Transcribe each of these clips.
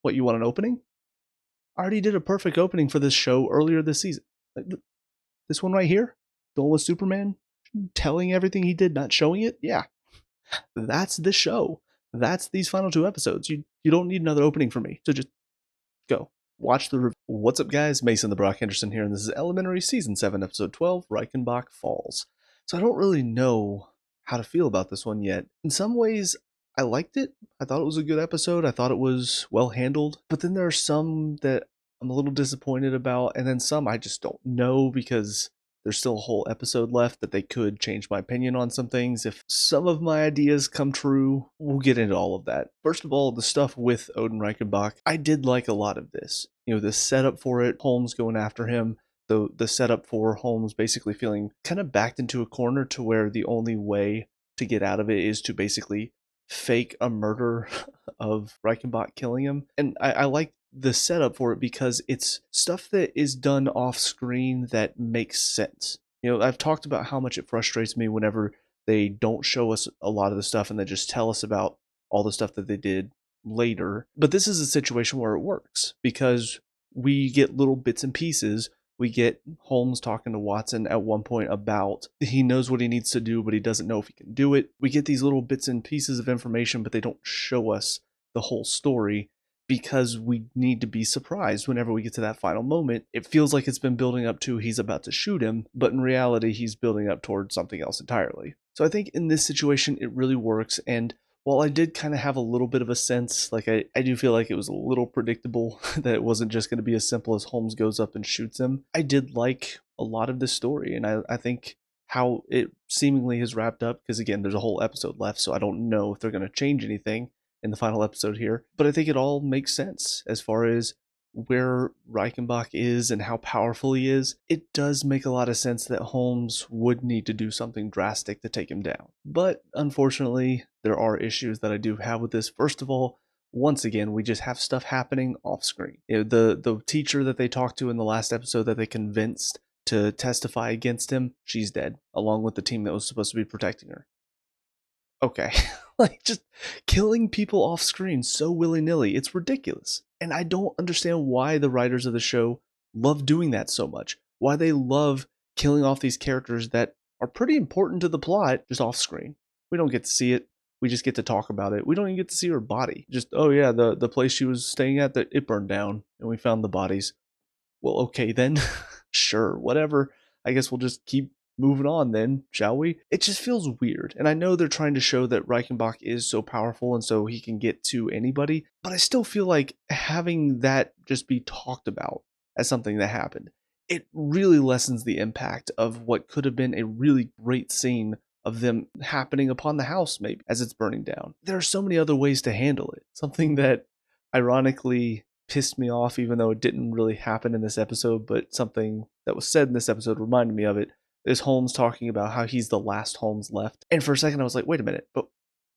What, you want an opening? I already did a perfect opening for this show earlier this season. This one right here, the one with Superman telling everything he did, not showing it. Yeah, that's this show. That's these final two episodes. You don't need another opening for me. So just go watch the. What's up, guys? Mason the Brock Henderson here, and this is Elementary Season 7, Episode 12, Reichenbach Falls. So I don't really know how to feel about this one yet. In some ways, I liked it. I thought it was a good episode. I thought it was well handled. But then there are some that I'm a little disappointed about, and then some I just don't know because there's still a whole episode left that they could change my opinion on some things. If some of my ideas come true, we'll get into all of that. First of all, the stuff with Odin Reichenbach, I did like a lot of this. You know, the setup for it, Holmes going after him, the setup for Holmes basically feeling kind of backed into a corner to where the only way to get out of it is to basically fake a murder of Reichenbach killing him. And I like the setup for it because it's stuff that is done off screen that makes sense. You know, I've talked about how much it frustrates me whenever they don't show us a lot of the stuff and they just tell us about all the stuff that they did later. But this is a situation where it works because we get little bits and pieces. We get Holmes talking to Watson at one point about he knows what he needs to do, but he doesn't know if he can do it. We get these little bits and pieces of information, but they don't show us the whole story because we need to be surprised whenever we get to that final moment. It feels like it's been building up to he's about to shoot him, but in reality, he's building up towards something else entirely. So I think in this situation, it really works. And while I did kind of have a little bit of a sense, like I do feel like it was a little predictable that it wasn't just going to be as simple as Holmes goes up and shoots him, I did like a lot of this story. And I think how it seemingly has wrapped up, because again, there's a whole episode left, so I don't know if they're going to change anything in the final episode here. But I think it all makes sense as far as where Reichenbach is and how powerful he is. It does make a lot of sense that Holmes would need to do something drastic to take him down. But unfortunately, there are issues that I do have with this. First of all, once again, we just have stuff happening off screen. You know, the teacher that they talked to in the last episode that they convinced to testify against him, she's dead, along with the team that was supposed to be protecting her. Okay. Like, just killing people off screen so willy-nilly, it's ridiculous. And I don't understand why the writers of the show love doing that so much. Why they love killing off these characters that are pretty important to the plot just off screen. We don't get to see it. We just get to talk about it. We don't even get to see her body. Just, oh yeah, the place she was staying at, that it burned down and we found the bodies. Well, okay then. Sure, whatever. I guess we'll just keep moving on then, shall we? It just feels weird. And I know they're trying to show that Reichenbach is so powerful and so he can get to anybody, but I still feel like having that just be talked about as something that happened, it really lessens the impact of what could have been a really great scene of them happening upon the house, maybe, as it's burning down. There are so many other ways to handle it. Something that ironically pissed me off, even though it didn't really happen in this episode, but something that was said in this episode reminded me of it, is Holmes talking about how he's the last Holmes left. And for a second I was like, wait a minute, but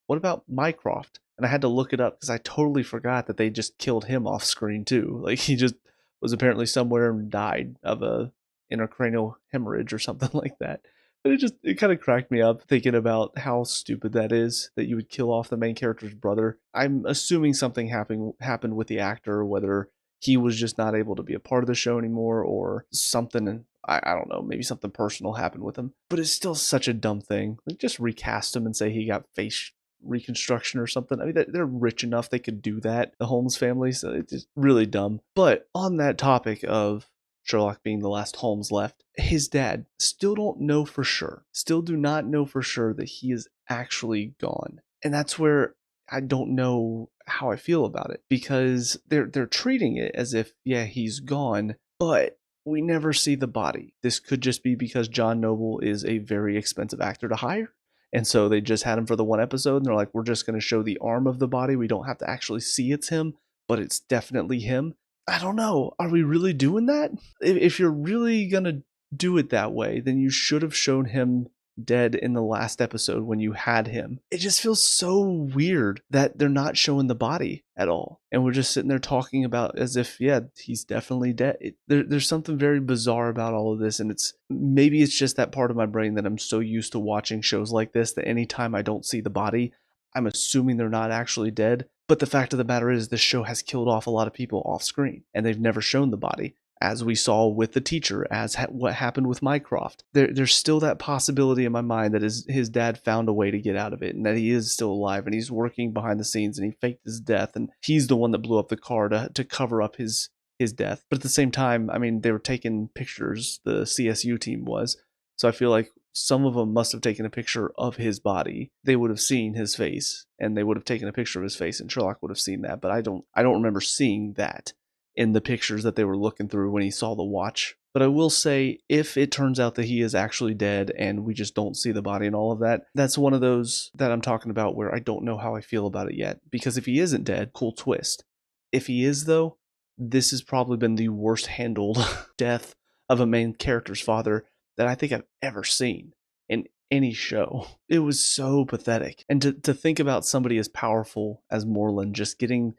what about Mycroft? And I had to look it up because I totally forgot that they just killed him off screen too. Like, he just was apparently somewhere and died of a intracranial hemorrhage or something like that. But it kind of cracked me up thinking about how stupid that is, that you would kill off the main character's brother. I'm assuming something happened with the actor, whether he was just not able to be a part of the show anymore or something. I don't know, maybe something personal happened with him. But it's still such a dumb thing. Like, just recast him and say he got face reconstruction or something. I mean, they're rich enough they could do that, the Holmes family, so it's just really dumb. But on that topic of Sherlock being the last Holmes left, his dad, still don't know for sure. Still do not know for sure that he is actually gone. And that's where I don't know how I feel about it, because they're treating it as if, yeah, he's gone, but we never see the body. This could just be because John Noble is a very expensive actor to hire. And so they just had him for the one episode and they're like, we're just going to show the arm of the body. We don't have to actually see it's him, but it's definitely him. I don't know. Are we really doing that? If you're really going to do it that way, then you should have shown him dead in the last episode when you had him. It just feels so weird that they're not showing the body at all. And we're just sitting there talking about as if, yeah, he's definitely dead. There's something very bizarre about all of this. And maybe it's just that part of my brain that I'm so used to watching shows like this that anytime I don't see the body, I'm assuming they're not actually dead. But the fact of the matter is, this show has killed off a lot of people off screen, and they've never shown the body, as we saw with the teacher, as what happened with Mycroft. There's still that possibility in my mind that his dad found a way to get out of it, and that he is still alive, and he's working behind the scenes, and he faked his death, and he's the one that blew up the car to cover up his death. But at the same time, I mean, they were taking pictures, the CSU team was, so I feel like some of them must have taken a picture of his body. They would have seen his face, and they would have taken a picture of his face, and Sherlock would have seen that. But I don't remember seeing that in the pictures that they were looking through when he saw the watch. But I will say, if it turns out that he is actually dead and we just don't see the body and all of that, that's one of those that I'm talking about where I don't know how I feel about it yet. Because if he isn't dead, cool twist. If he is, though, this has probably been the worst handled death of a main character's father that I think I've ever seen in any show. It was so pathetic. And to think about somebody as powerful as Moreland just getting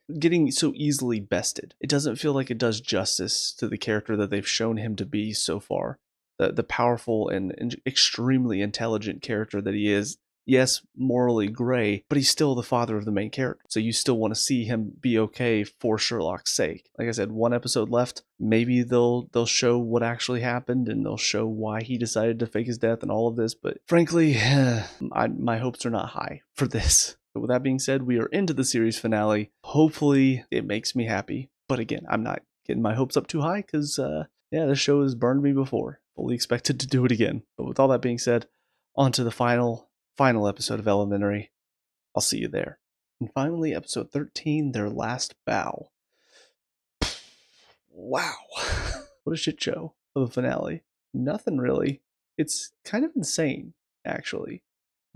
so easily bested, it doesn't feel like it does justice to the character that they've shown him to be so far. The powerful and extremely intelligent character that he is. Yes, morally gray, but he's still the father of the main character. So you still want to see him be okay for Sherlock's sake. Like I said, one episode left. Maybe they'll show what actually happened, and they'll show why he decided to fake his death and all of this. But frankly, my hopes are not high for this. But with that being said, we are into the series finale. Hopefully it makes me happy. But again, I'm not getting my hopes up too high because, this show has burned me before. Fully expected to do it again. But with all that being said, on to the final episode of Elementary. I'll see you there. And finally, episode 13, Their Last Bow. Wow. What a shit show of a finale. Nothing really. It's kind of insane, actually,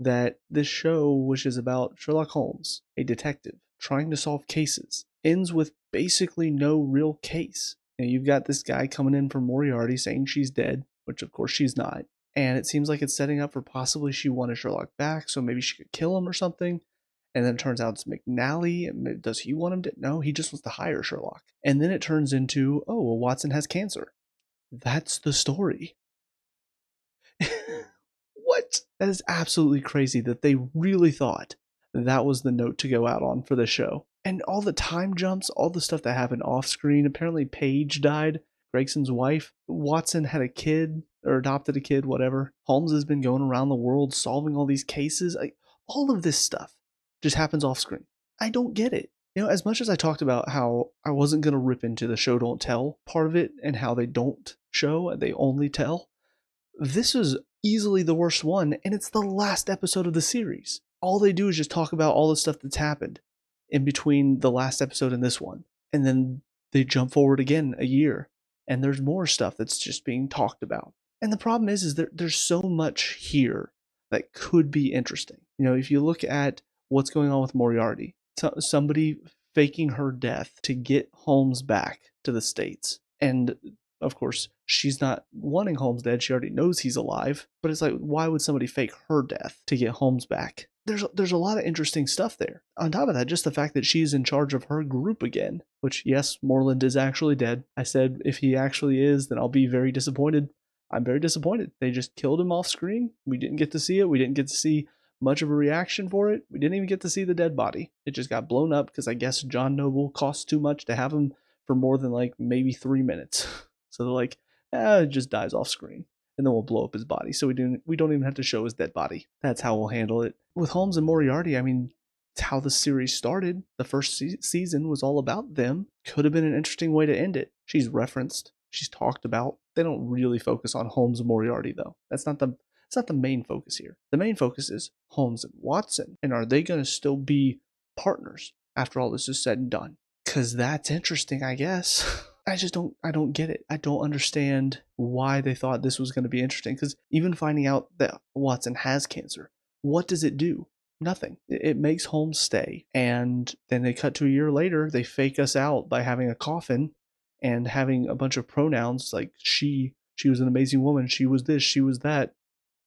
that this show, which is about Sherlock Holmes, a detective, trying to solve cases, ends with basically no real case. And you've got this guy coming in from Moriarty saying she's dead, which of course she's not. And it seems like it's setting up for possibly she wanted Sherlock back, so maybe she could kill him or something. And then it turns out it's McNally. And does he want him to? No, he just wants to hire Sherlock. And then it turns into, oh, well, Watson has cancer. That's the story. What? That is absolutely crazy that they really thought that was the note to go out on for the show. And all the time jumps, all the stuff that happened off screen. Apparently Paige died, Gregson's wife. Watson had a kid, or adopted a kid, whatever. Holmes has been going around the world solving all these cases. All of this stuff just happens off screen. I don't get it. As much as I talked about how I wasn't going to rip into the show don't tell part of it and how they don't show, they only tell, this is easily the worst one, and it's the last episode of the series. All they do is just talk about all the stuff that's happened in between the last episode and this one. And then they jump forward again a year, and there's more stuff that's just being talked about. And the problem is there's so much here that could be interesting. If you look at what's going on with Moriarty, somebody faking her death to get Holmes back to the States. And of course, she's not wanting Holmes dead. She already knows he's alive. But it's like, why would somebody fake her death to get Holmes back? There's a lot of interesting stuff there. On top of that, just the fact that she's in charge of her group again, which, yes, Moreland is actually dead. I said if he actually is, then I'll be very disappointed. I'm very disappointed. They just killed him off screen. We didn't get to see it. We didn't get to see much of a reaction for it. We didn't even get to see the dead body. It just got blown up because I guess John Noble cost too much to have him for more than maybe 3 minutes. So they're like, it just dies off screen. And then we'll blow up his body. So we don't even have to show his dead body. That's how we'll handle it. With Holmes and Moriarty, I mean, it's how the series started. The first season was all about them. Could have been an interesting way to end it. She's referenced. She's talked about. They don't really focus on Holmes and Moriarty, though. It's not the main focus here. The main focus is Holmes and Watson. And are they going to still be partners after all this is said and done? Because that's interesting, I guess. I don't get it. I don't understand why they thought this was going to be interesting. Because even finding out that Watson has cancer, what does it do? Nothing. It makes Holmes stay. And then they cut to a year later, they fake us out by having a coffin and having a bunch of pronouns like she was an amazing woman, she was this, she was that.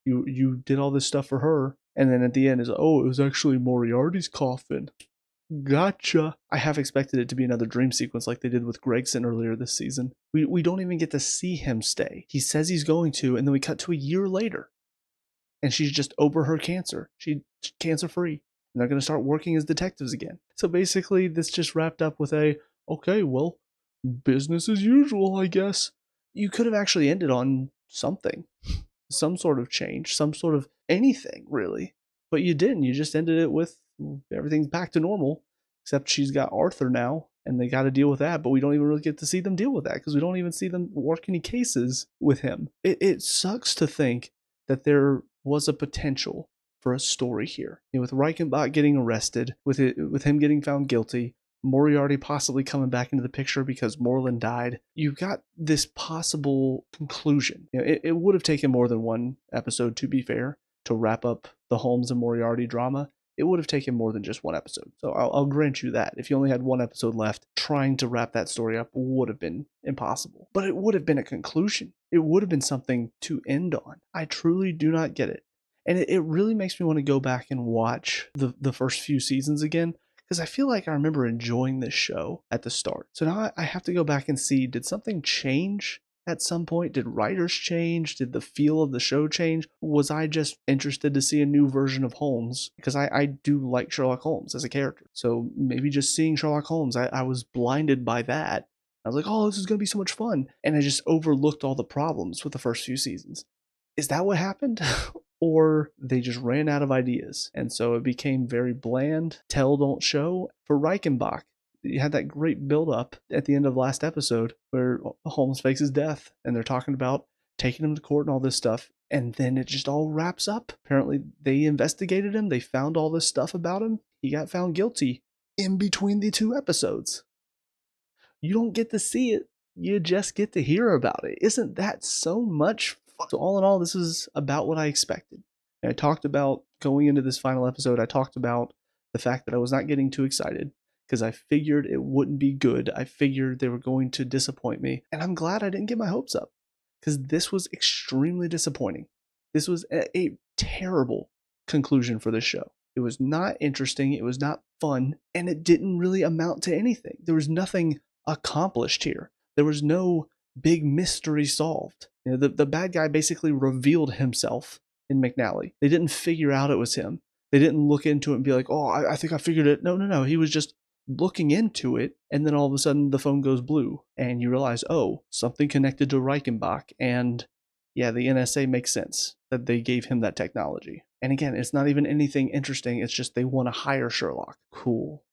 You did all this stuff for her. And then at the end is, it was actually Moriarty's coffin. Gotcha. I have expected it to be another dream sequence like they did with Gregson earlier this season. We don't even get to see him stay. He says he's going to, and then we cut to a year later. And she's just over her cancer. She's cancer-free. and they're going to start working as detectives again. So basically, this just wrapped up with a, okay, well, business as usual, I guess. You could have actually ended on something, some sort of change, some sort of anything, really. But you didn't. You just ended it with everything's back to normal, except she's got Arthur now, and they got to deal with that. But we don't even really get to see them deal with that because we don't even see them work any cases with him. It sucks to think that there was a potential for a story here. With Reichenbach getting arrested, with him getting found guilty, Moriarty possibly coming back into the picture because Moreland died. You've got this possible conclusion. It would have taken more than one episode, to be fair, to wrap up the Holmes and Moriarty drama. It would have taken more than just one episode. So I'll grant you that. If you only had one episode left, trying to wrap that story up would have been impossible. But it would have been a conclusion. It would have been something to end on. I truly do not get it. And it really makes me want to go back and watch the first few seasons again, because I feel like I remember enjoying this show at the start. So now I have to go back and see, did something change at some point? Did writers change? Did the feel of the show change? Was I just interested to see a new version of Holmes? Because I do like Sherlock Holmes as a character. So maybe just seeing Sherlock Holmes, I was blinded by that. I was like, oh, this is going to be so much fun. And I just overlooked all the problems with the first few seasons. Is that what happened? Or they just ran out of ideas. And so it became very bland, tell, don't show. For Reichenbach, you had that great build up at the end of last episode where Holmes fakes his death and they're talking about taking him to court and all this stuff. And then it just all wraps up. Apparently they investigated him. They found all this stuff about him. He got found guilty in between the two episodes. You don't get to see it. You just get to hear about it. Isn't that so much fun? So all in all, this is about what I expected. And I talked about going into this final episode, I talked about the fact that I was not getting too excited because I figured it wouldn't be good. I figured they were going to disappoint me. And I'm glad I didn't get my hopes up because this was extremely disappointing. This was a terrible conclusion for this show. It was not interesting. It was not fun. And it didn't really amount to anything. There was nothing accomplished here. There was no big mystery solved. The bad guy basically revealed himself in McNally. They didn't figure out it was him. They didn't look into it and be like, oh, I think I figured it. No. He was just looking into it, and then all of a sudden the phone goes blue, and you realize, oh, something connected to Reichenbach, and yeah, the NSA makes sense that they gave him that technology. And again, it's not even anything interesting. It's just they want to hire Sherlock. Cool.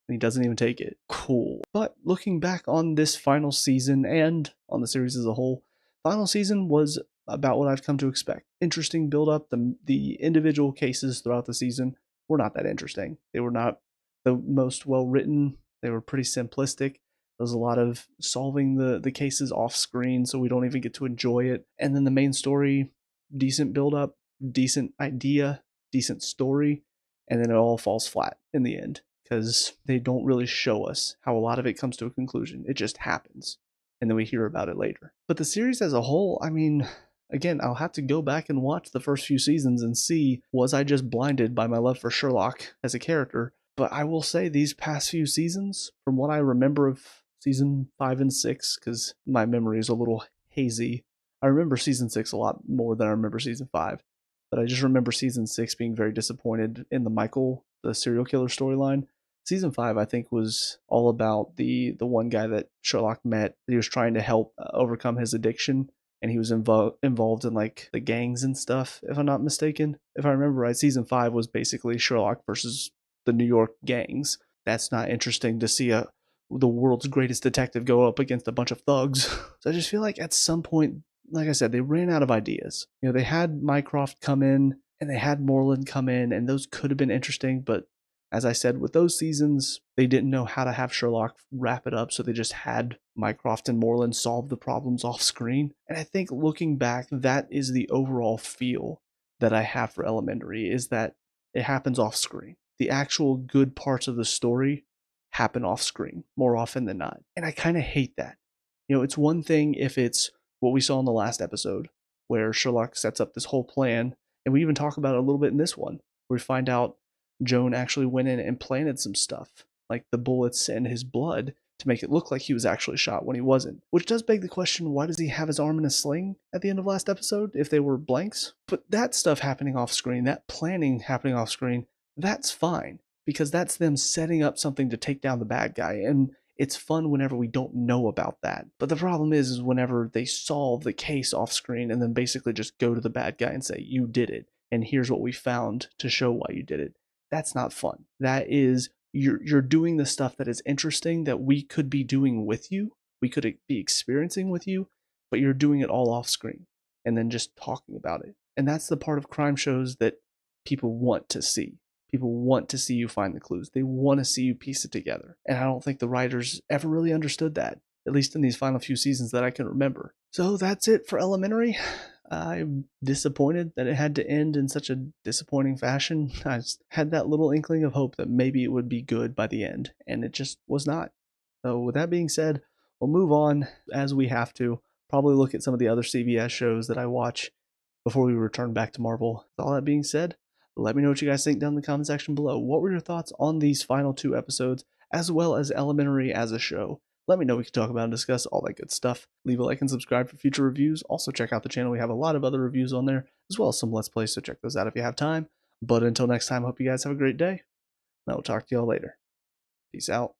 And he doesn't even take it. Cool. But looking back on this final season and on the series as a whole, final season was about what I've come to expect. Interesting build up. The individual cases throughout the season were not that interesting. They were not the most well written. They were pretty simplistic. There was a lot of solving the cases off screen, so we don't even get to enjoy it. And then the main story, decent build up, decent idea, decent story, and then it all falls flat in the end because they don't really show us how a lot of it comes to a conclusion. It just happens, and then we hear about it later. But the series as a whole, I mean, again, I'll have to go back and watch the first few seasons and see, was I just blinded by my love for Sherlock as a character? But I will say these past few seasons, from what I remember of season 5 and 6, because my memory is a little hazy, I remember season 6 a lot more than I remember season 5. But I just remember season 6 being very disappointed in the Michael, the serial killer storyline. Season 5, I think, was all about the one guy that Sherlock met. He was trying to help overcome his addiction, and he was involved in like the gangs and stuff, if I'm not mistaken. If I remember right, season 5 was basically Sherlock versus the New York gangs. That's not interesting to see the world's greatest detective go up against a bunch of thugs. So I just feel like at some point, like I said, they ran out of ideas. They had Mycroft come in and they had Moreland come in, and those could have been interesting, but as I said, with those seasons, they didn't know how to have Sherlock wrap it up, so they just had Mycroft and Moreland solve the problems off screen. And I think looking back, that is the overall feel that I have for Elementary, is that it happens off screen. The actual good parts of the story happen off screen more often than not. And I kind of hate that. It's one thing if it's what we saw in the last episode, where Sherlock sets up this whole plan, and we even talk about it a little bit in this one, where we find out Joan actually went in and planted some stuff, like the bullets and his blood, to make it look like he was actually shot when he wasn't. Which does beg the question, why does he have his arm in a sling at the end of last episode if they were blanks? But that stuff happening off screen, that planning happening off screen, that's fine because that's them setting up something to take down the bad guy. And it's fun whenever we don't know about that. But the problem is whenever they solve the case off screen and then basically just go to the bad guy and say, you did it, and here's what we found to show why you did it. That's not fun. That is, you're doing the stuff that is interesting that we could be doing with you, we could be experiencing with you, but you're doing it all off screen and then just talking about it. And that's the part of crime shows that people want to see. People want to see you find the clues. They want to see you piece it together. And I don't think the writers ever really understood that, at least in these final few seasons that I can remember. So that's it for Elementary. I'm disappointed that it had to end in such a disappointing fashion. I just had that little inkling of hope that maybe it would be good by the end, and it just was not. So with that being said, we'll move on as we have to. Probably look at some of the other CBS shows that I watch before we return back to Marvel. With all that being said, let me know what you guys think down in the comment section below. What were your thoughts on these final 2 episodes, as well as Elementary as a show? Let me know. We can talk about and discuss all that good stuff. Leave a like and subscribe for future reviews. Also, check out the channel. We have a lot of other reviews on there, as well as some Let's Plays, so check those out if you have time. But until next time, I hope you guys have a great day, and I will talk to y'all later. Peace out.